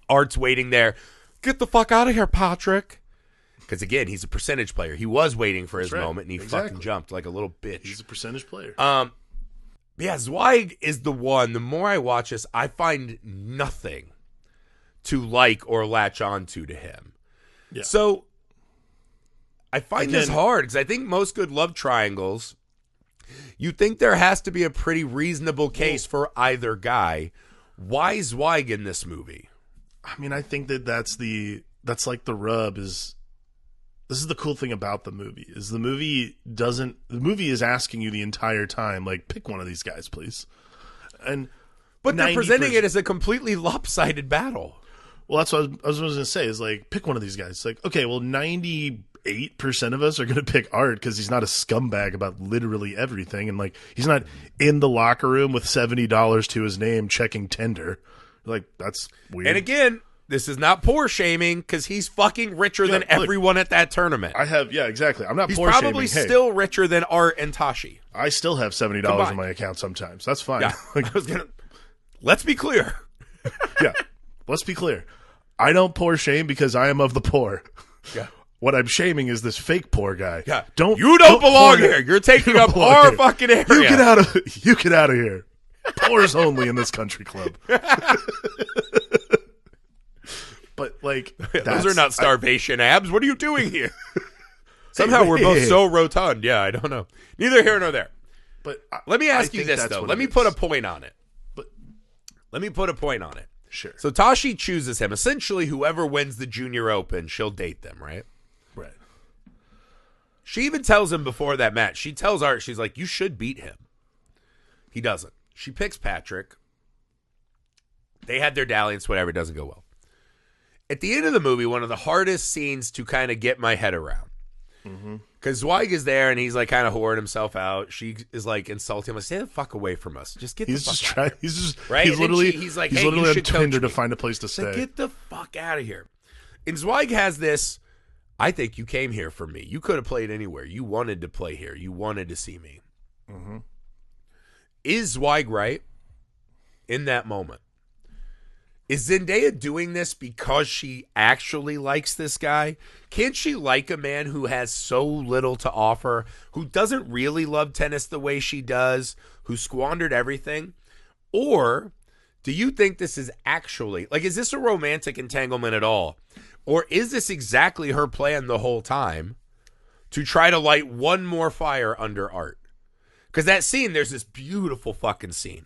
Art's waiting there. Get the fuck out of here, Patrick. Because, again, he's a percentage player. He was waiting for his moment, and he fucking jumped like a little bitch. He's a percentage player. Yeah, Zweig is the one. The more I watch this, I find nothing to like or latch onto to him. Yeah. So I find this hard because I think most good love triangles, you think there has to be a pretty reasonable case for either guy. Why Zweig in this movie? I mean, I think that's like the rub is. This is the cool thing about the movie is the movie is asking you the entire time, like, pick one of these guys, please. But they're presenting it as a completely lopsided battle. Well, that's what I was going to say is, like, pick one of these guys. It's like, okay, well, 98% of us are going to pick Art because he's not a scumbag about literally everything. And, like, he's not in the locker room with $70 to his name checking Tinder. Like, that's weird. And again, this is not poor shaming because he's fucking richer than everyone at that tournament. Exactly. I'm not he's poor shaming. He's probably still richer than Art and Tashi. I still have $70 in my account sometimes. That's fine. Yeah. Let's be clear. Yeah. Let's be clear. I don't poor shame because I am of the poor. Yeah. What I'm shaming is this fake poor guy. Yeah. You don't belong here. You're taking up our fucking area. You get out of here. Poor's only in this country club. But, like, those are not starvation abs. What are you doing here? Somehow we're both so rotund. Yeah, I don't know. Neither here nor there. But let me ask you this, though. Let me put a point on it. Sure. So Tashi chooses him. Essentially, whoever wins the Junior Open, she'll date them, right? Right. She even tells him before that match. She tells Art, she's like, you should beat him. He doesn't. She picks Patrick. They had their dalliance, whatever. It doesn't go well. At the end of the movie, one of the hardest scenes to kind of get my head around. Because Zweig is there, and he's, like, kind of whoring himself out. She is, like, insulting him. Like, stay the fuck away from us. Just get the fuck out. Right? He's literally on Tinder to find a place to stay. Like, get the fuck out of here. And Zweig has this, I think you came here for me. You could have played anywhere. You wanted to play here. You wanted to see me. Mm-hmm. Is Zweig right in that moment? Is Zendaya doing this because she actually likes this guy? Can't she like a man who has so little to offer, who doesn't really love tennis the way she does, who squandered everything? Or Do you think this is actually, like, is this a romantic entanglement at all? Or is this exactly her plan the whole time to try to light one more fire under Art? Because that scene, there's this beautiful fucking scene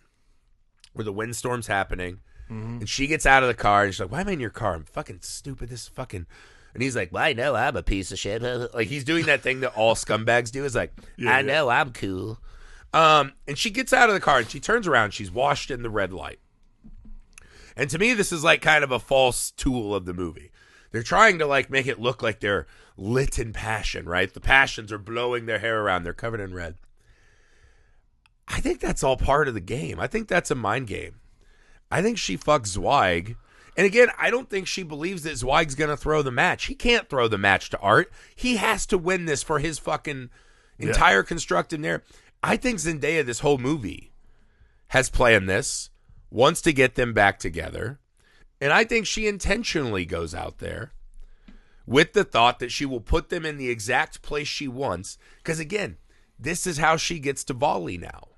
where the windstorm's happening, and she gets out of the car, and she's like, why am I in your car? I'm fucking stupid. This is fucking... And he's like, well, I know I'm a piece of shit. Like, he's doing that thing that all scumbags do. Is like, I know I'm cool. And she gets out of the car, and she turns around. She's washed in the red light. And to me, this is like kind of a false tool of the movie. They're trying to like make it look like they're lit in passion, right? The passions are blowing their hair around. They're covered in red. I think that's all part of the game. I think that's a mind game. I think she fucks Zweig. And again, I don't think she believes that Zweig's going to throw the match. He can't throw the match to Art. He has to win this for his fucking entire constructed narrative. I think Zendaya, this whole movie, has planned this, wants to get them back together. And I think she intentionally goes out there with the thought that she will put them in the exact place she wants. Because again, this is how she gets to volley now.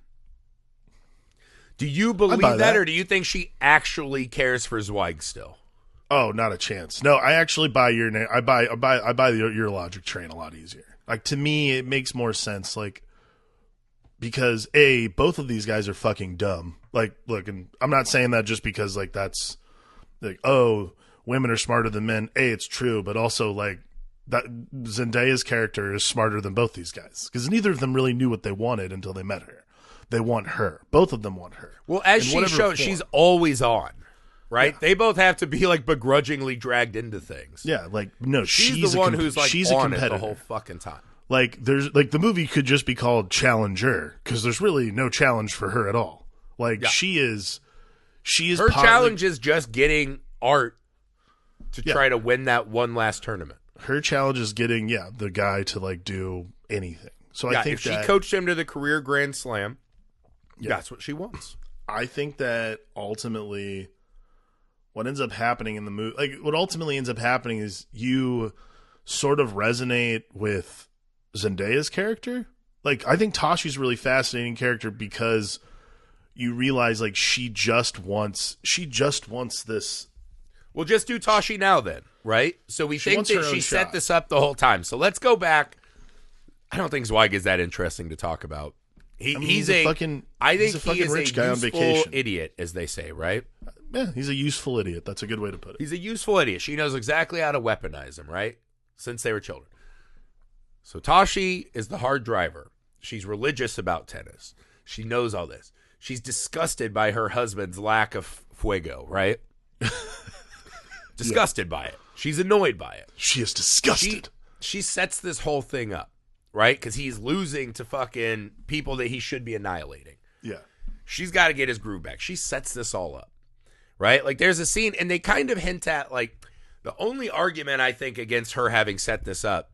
Do you believe that, or do you think she actually cares for Zweig still? Oh, not a chance. No, I actually buy your name. I buy your logic train a lot easier. Like, to me, it makes more sense. Like, because both of these guys are fucking dumb. Like, look, and I'm not saying that just because like that's like, oh, women are smarter than men. It's true, but also like that Zendaya's character is smarter than both these guys because neither of them really knew what they wanted until they met her. They want her. Both of them want her. Well, as she shows, she's always on, right? Yeah. They both have to be like begrudgingly dragged into things. Yeah, like no, she's the one who's like on it the whole fucking time. Like there's like the movie could just be called Challenger because there's really no challenge for her at all. Like she is her challenge is just getting Art to try to win that one last tournament. Her challenge is getting the guy to like do anything. So I think if she coached him to the career Grand Slam. That's what she wants. I think that ultimately what ends up happening in the movie, like what ultimately ends up happening is you sort of resonate with Zendaya's character. Like, I think Tashi's a really fascinating character because you realize like she just wants this. We'll just do Tashi now then, right? So we think that she set this up the whole time. So let's go back. I don't think Zweig is that interesting to talk about. He's a fucking rich guy on vacation. Idiot, as they say, right? Yeah, he's a useful idiot. That's a good way to put it. He's a useful idiot. She knows exactly how to weaponize him, right? Since they were children. So Tashi is the hard driver. She's religious about tennis. She knows all this. She's disgusted by her husband's lack of fuego, right? Disgusted by it. She's annoyed by it. She is disgusted. She sets this whole thing up. Right? Because he's losing to fucking people that he should be annihilating. Yeah. She's got to get his groove back. She sets this all up. Right? Like, there's a scene, and they kind of hint at, like, the only argument I think against her having set this up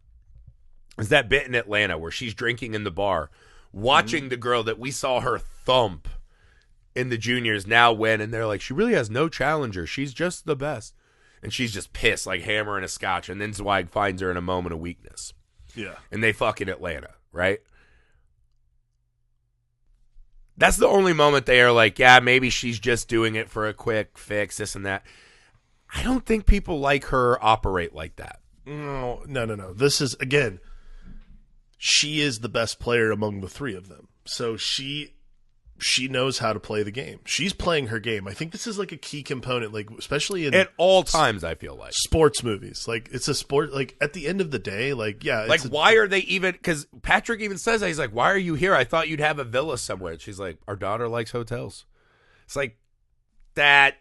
is that bit in Atlanta where she's drinking in the bar, watching the girl that we saw her thump in the juniors now win, and they're like, she really has no challenger. She's just the best. And she's just pissed, like hammering a scotch, and then Zweig finds her in a moment of weakness. Yeah. And they fuck in Atlanta, right? That's the only moment they are like, yeah, maybe she's just doing it for a quick fix, this and that. I don't think people like her operate like that. No. This is, again, she is the best player among the three of them. So she knows how to play the game. She's playing her game. I think this is like a key component, like especially in at all times. I feel like sports movies, like it's a sport. Like at the end of the day, like like why are they even? Because Patrick even says that he's like, "Why are you here? I thought you'd have a villa somewhere." She's like, "Our daughter likes hotels." It's like that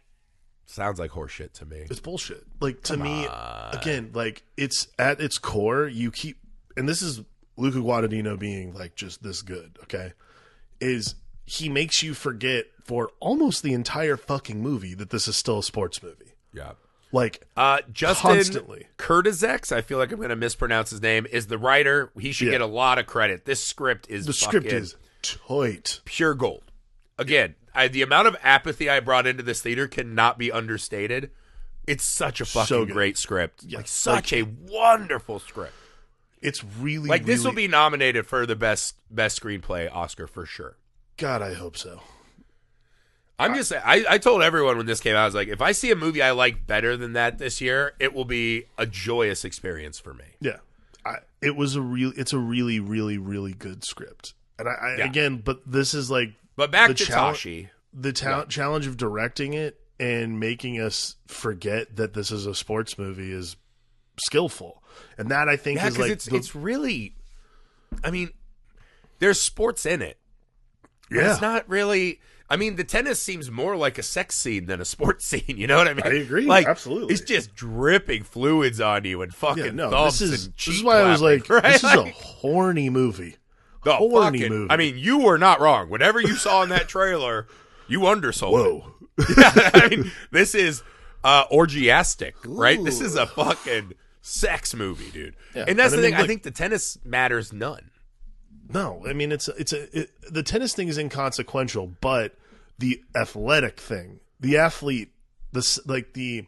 sounds like horseshit to me. It's bullshit. Like to me, again, like it's at its core. You keep, and this is Luca Guadagnino being like just this good. Okay, is. He makes you forget for almost the entire fucking movie that this is still a sports movie. Yeah. Like, Justin constantly. Kurtizek, I feel like I'm going to mispronounce his name, is the writer. He should get a lot of credit. This script is tight. Pure gold. Again, the amount of apathy I brought into this theater cannot be understated. It's such a fucking great script. Yeah. Like, such a wonderful script. It's really, like, this will be nominated for the best screenplay Oscar for sure. God, I hope so. I'm just saying, I told everyone when this came out, I was like, if I see a movie I like better than that this year, it will be a joyous experience for me. Yeah. It's a really, really, really good script. And again, but this is like, but back to Tashi, the challenge of directing it and making us forget that this is a sports movie is skillful. And that I think is like, it's really, I mean, there's sports in it. Yeah. It's not really, I mean, the tennis seems more like a sex scene than a sports scene. You know what I mean? I agree. Like, absolutely. It's just dripping fluids on you and fucking thumbs and cheek This is why I was like, right? this is a horny movie. Movie. I mean, you were not wrong. Whatever you saw in that trailer, you undersold Whoa. it. Yeah, I mean, this is orgiastic, right? This is a fucking sex movie, dude. Yeah. And that's the thing. I think the tennis matters none. No, I mean the tennis thing is inconsequential, but the athletic thing, the athlete, the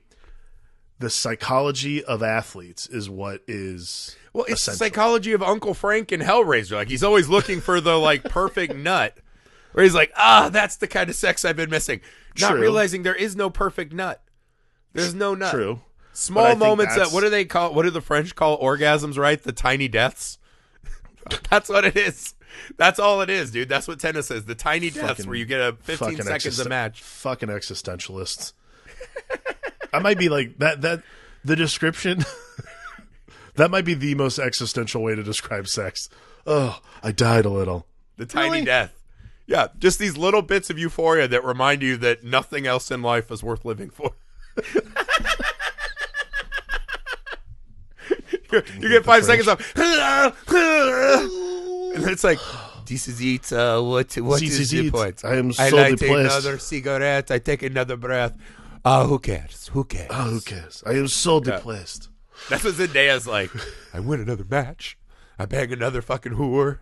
psychology of athletes is what is it's essential. The psychology of Uncle Frank and Hellraiser. Like he's always looking for the like perfect nut, where he's like, that's the kind of sex I've been missing. Not realizing there is no perfect nut. There's no nut. True. Small moments that what do they call? What do the French call orgasms? Right, the tiny deaths. That's what it is. That's all it is, dude. That's what tennis is. The tiny deaths where you get a 15 seconds a match. Fucking existentialists. I might be like that. The description. That might be the most existential way to describe sex. Oh, I died a little. The tiny death. Yeah, just these little bits of euphoria that remind you that nothing else in life is worth living for. You get 5 seconds of, and it's like, this is it. What is the point? I am so light depressed. Another cigarette. I take another breath. Who cares? Who cares? Who cares? I am so depressed. That's what Zendaya's like. I win another match. I bang another fucking whore.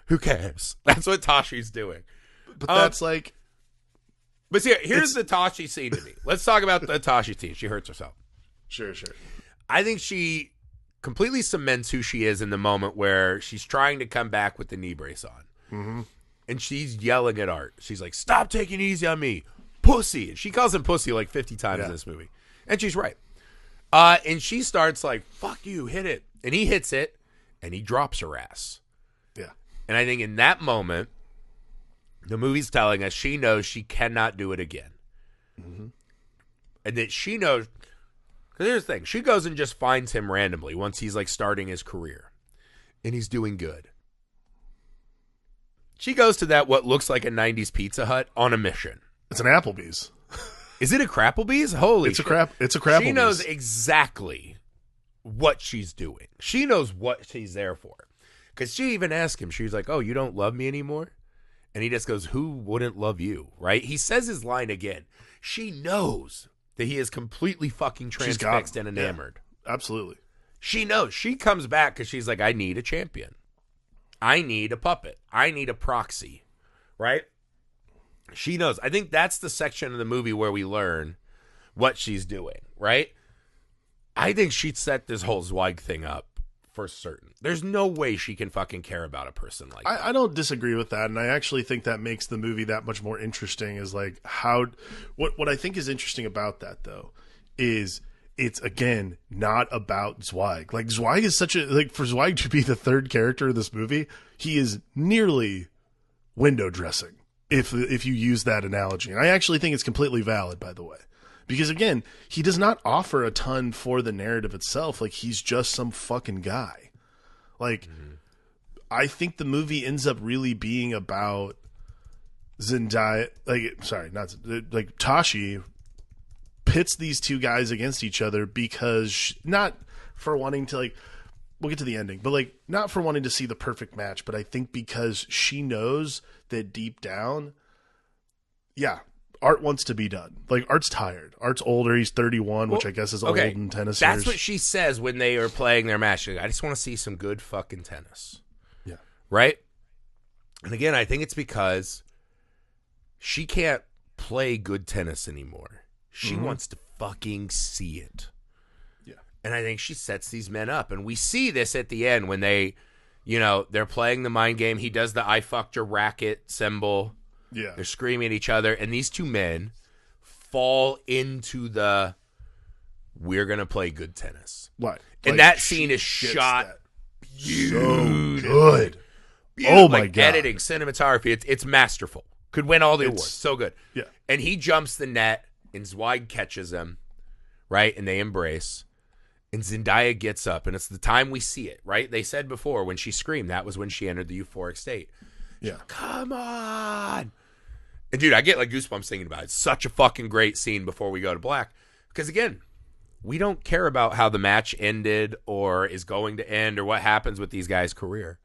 Who cares? That's what Tashi's doing. But that's like. But see, here's the Tashi scene to me. Let's talk about the Tashi scene. She hurts herself. Sure. I think she completely cements who she is in the moment where she's trying to come back with the knee brace on. Mm-hmm. And she's yelling at Art. She's like, stop taking it easy on me. Pussy. And she calls him pussy like 50 times in this movie. And she's right. And she starts like, fuck you, hit it. And he hits it, and he drops her ass. Yeah. And I think in that moment, the movie's telling us she knows she cannot do it again. Mm-hmm. And that she knows... Here's the thing. She goes and just finds him randomly once he's like starting his career. And he's doing good. She goes to that what looks like a 90s Pizza Hut on a mission. It's an Applebee's. Is it a Crapplebee's? Holy shit. It's a Crapplebee's. She knows exactly what she's doing. She knows what she's there for. Because she even asked him, she's like, oh, you don't love me anymore? And he just goes, who wouldn't love you? Right? He says his line again. She knows that he is completely fucking transfixed and enamored. Yeah, absolutely. She knows. She comes back because she's like, I need a champion. I need a puppet. I need a proxy. Right? She knows. I think that's the section of the movie where we learn what she's doing. Right? I think she'd set this whole Zweig thing up for certain. There's no way she can fucking care about a person like that. I don't disagree with that, and I actually think that makes the movie that much more interesting. Is like how what I think is interesting about that though is it's again not about Zweig. Like Zweig is such a for Zweig to be the third character of this movie, he is nearly window dressing if you use that analogy. And I actually think it's completely valid, by the way. Because again, he does not offer a ton for the narrative itself. Like he's just some fucking guy. Like I think the movie ends up really being about Zendaya. Like Tashi pits these two guys against each other because not for wanting to we'll get to the ending, but not for wanting to see the perfect match, but I think because she knows that deep down, Art wants to be done. Art's tired. Art's older. He's 31, which I guess is old in tennis. That's what she says when they are playing their match. Like, I just want to see some good fucking tennis. Yeah. Right? And again, I think it's because she can't play good tennis anymore. She wants to fucking see it. Yeah. And I think she sets these men up. And we see this at the end when they're playing the mind game. He does the I fucked your racket symbol. Yeah. They're screaming at each other, and these two men fall into the we're going to play good tennis. Right. And that scene is shot so good. Oh, my God. Editing, cinematography, it's masterful. Could win all the awards. So good. Yeah. And he jumps the net, and Zweig catches him, right? And they embrace. And Zendaya gets up, and it's the time we see it, right? They said before when she screamed, that was when she entered the euphoric state. Yeah. Come on. And dude, I get like goosebumps thinking about it. It's such a fucking great scene before we go to black. Because again, we don't care about how the match ended or is going to end or what happens with these guys' career.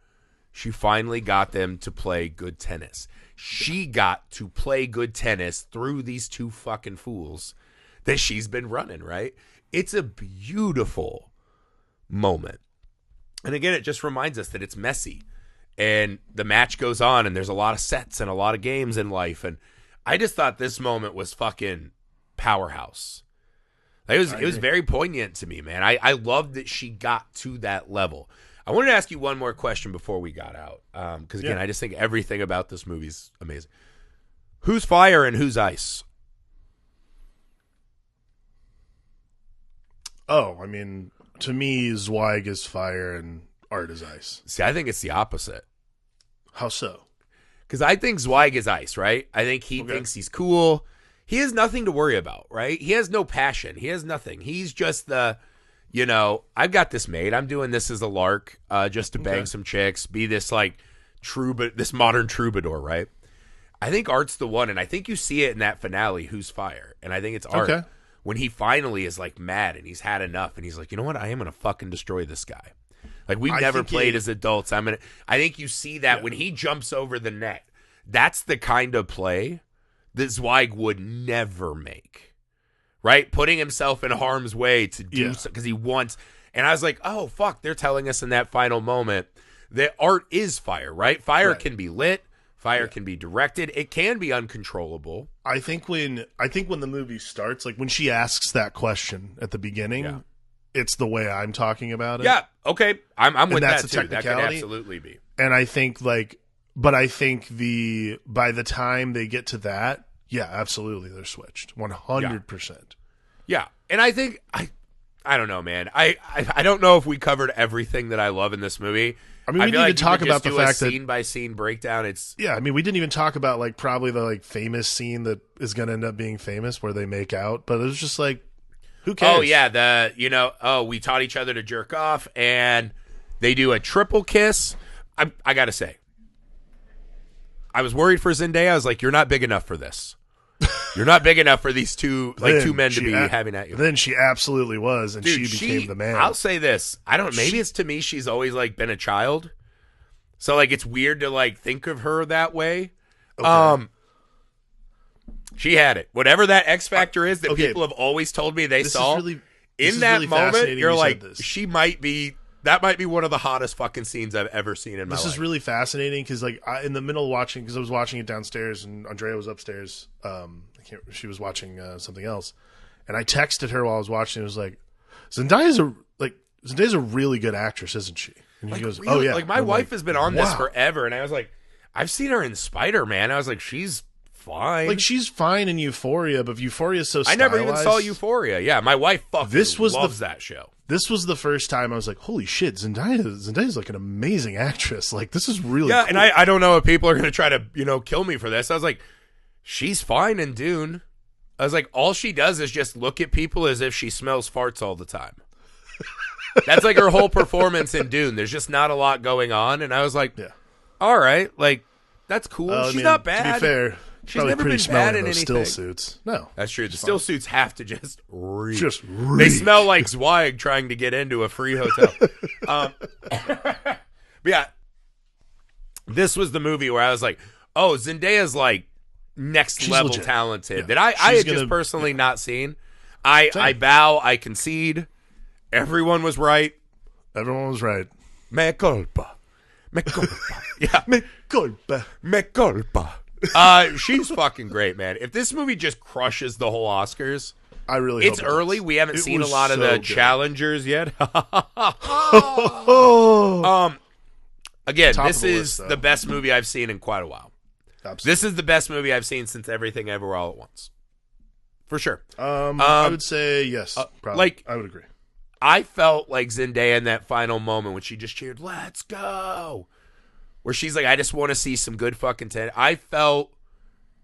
She finally got them to play good tennis. She got to play good tennis through these two fucking fools that she's been running, right? It's a beautiful moment. And again, it just reminds us that it's messy. And the match goes on, and there's a lot of sets and a lot of games in life. And I just thought this moment was fucking powerhouse. It was very poignant to me, man. I loved that she got to that level. I wanted to ask you one more question before we got out. Because, again, I just think everything about this movie is amazing. Who's fire and who's ice? Oh, I mean, to me, Zweig is fire and Art is ice. See, I think it's the opposite. How so? Because I think Zweig is ice, right? I think he thinks he's cool. He has nothing to worry about, right? He has no passion. He has nothing. He's just the, I've got this made. I'm doing this as a lark, just to bang some chicks, be this like this modern troubadour, right? I think Art's the one, and I think you see it in that finale, Who's Fire? And I think it's Art when he finally is like mad and he's had enough, and he's like, you know what? I am gonna fucking destroy this guy. Like we've never played as adults. I think you see that when he jumps over the net. That's the kind of play that Zweig would never make, right? Putting himself in harm's way to do so because he wants. And I was like, oh, fuck, they're telling us in that final moment that Art is fire, right? Fire can be lit. Fire can be directed. It can be uncontrollable. I think when the movie starts, like when she asks that question at the beginning, it's the way I'm talking about it. Yeah, okay. I'm with that's that, a too. That could absolutely be. And I think but I think by the time they get to that, absolutely, they're switched 100%. Yeah, and I think I don't know, man. I don't know if we covered everything that I love in this movie. I mean, we didn't even talk about the fact that scene by scene breakdown. I mean, we didn't even talk about like probably the like famous scene that is going to end up being famous where they make out. But it was just like, who cares? Oh yeah, we taught each other to jerk off, and they do a triple kiss. I gotta say, I was worried for Zendaya. I was like, you're not big enough for this. You're not big enough for these two men to be having at you. Then she absolutely was, and she became the man. I'll say this. I don't. Maybe it's to me. She's always like been a child, so like it's weird to like think of her that way. Okay. She had it. Whatever that X factor is that people have always told me they saw in that moment. You're like, she might be. That might be one of the hottest fucking scenes I've ever seen in my life. This is really fascinating because, like, in the middle of watching, because I was watching it downstairs and Andrea was upstairs. She was watching something else, and I texted her while I was watching. It was like, Zendaya's a really good actress, isn't she? And like, she goes, really? "Oh yeah." Like my wife has been on this forever, and I was like, I've seen her in Spider-Man. I was like, she's fine. Like she's fine in Euphoria, but Euphoria's so stylized. I never even saw Euphoria. Yeah, my wife loves that show. This was the first time I was like, holy shit, Zendaya's like an amazing actress. Like, this is really cool. And I don't know if people are going to try to, kill me for this. I was like, she's fine in Dune. I was like, all she does is just look at people as if she smells farts all the time. That's like her whole performance in Dune. There's just not a lot going on. And I was like, all right, like, that's cool. She's not bad. To be fair, she's never been bad in anything. Still suits. No. That's true. The still suits have to just reek. They smell like Zweig trying to get into a free hotel. But yeah, this was the movie where I was like, oh, Zendaya's like next level legit. Talented that I had just personally not seen. I bow, I concede. Everyone was right. Everyone was right. Mea culpa. Mea culpa. Yeah. Mea culpa. Mea culpa. She's fucking great, man. If this movie just crushes the whole Oscars, it's early. We haven't seen a lot of the challengers yet. Again, this is the best movie I've seen in quite a while. Absolutely. This is the best movie I've seen since Everything Everywhere All at Once. For sure. I would say yes. Probably. I would agree. I felt like Zendaya in that final moment when she just cheered, "Let's go," where she's like, "I just want to see some good fucking I felt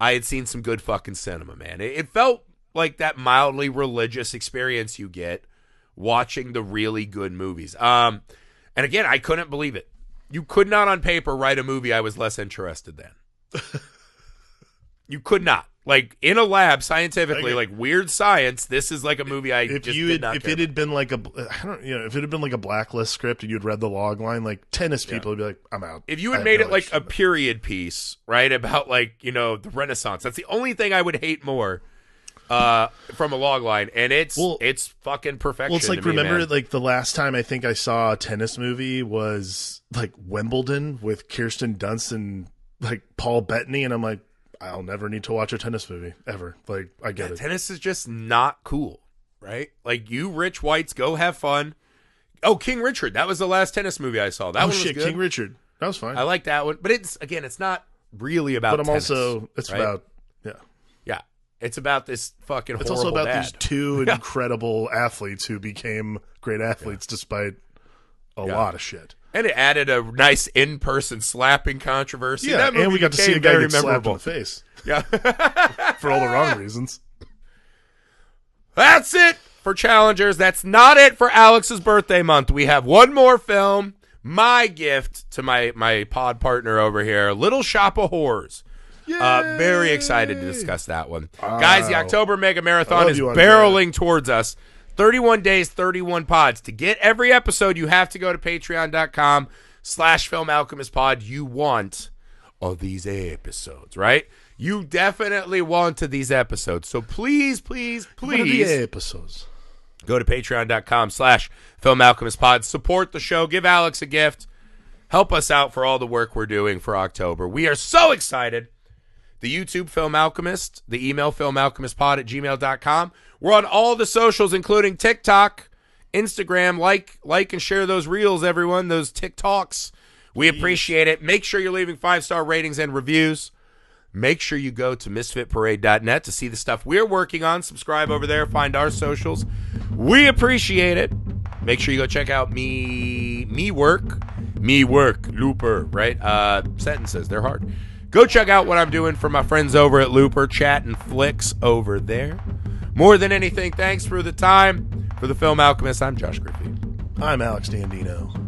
I had seen some good fucking cinema, man. It felt like that mildly religious experience you get watching the really good movies. And again, I couldn't believe it. You could not on paper write a movie I was less interested than. You could not. Like, in a lab, scientifically, like weird science, this is like a movie I just did not care If it had been like if it had been like a Blacklist script and you'd read the log line, like tennis people would be like, I'm out. If you had made it like a period piece, right, about like, the Renaissance, that's the only thing I would hate more from a log line, and it's fucking perfection. Well, it's like, remember, like the last time I think I saw a tennis movie was like Wimbledon with Kirsten Dunst and like Paul Bettany, and I'm like, I'll never need to watch a tennis movie ever. Like, I get it. Tennis is just not cool, right? Like, you rich whites, go have fun. Oh, King Richard. That was the last tennis movie I saw. That one was good. King Richard. That was fine. I like that one. But it's not really about tennis. But it's right? about, Yeah. It's about this fucking horrible It's also about dad. these two incredible athletes who became great athletes despite a lot of shit. And it added a nice in-person slapping controversy. Yeah, and we got to see a guy get slapped in the face. Yeah. For all the wrong reasons. That's it for Challengers. That's not it for Alex's birthday month. We have one more film. My gift to my pod partner over here, Little Shop of Horrors. Very excited to discuss that one. Guys, the October Mega Marathon is barreling towards us. 31 days, 31 pods. To get every episode, you have to go to patreon.com/filmalchemistpod. You want all these episodes, right? You definitely wanted these episodes. So please, please, please. What are the episodes? Go to patreon.com/filmalchemistpod. Support the show. Give Alex a gift. Help us out for all the work we're doing for October. We are so excited. The YouTube Film Alchemist, the email filmalchemistpod@gmail.com. We're on all the socials, including TikTok, Instagram. Like and share those reels, everyone, those TikToks. We appreciate it. Make sure you're leaving 5-star ratings and reviews. Make sure you go to misfitparade.net to see the stuff we're working on. Subscribe over there. Find our socials. We appreciate it. Make sure you go check out me work, Looper, right? Sentences, they're hard. Go check out what I'm doing for my friends over at Looper, chatting flicks over there. More than anything, thanks for the time. For the Film Alchemist, I'm Josh Griffey. I'm Alex Dandino.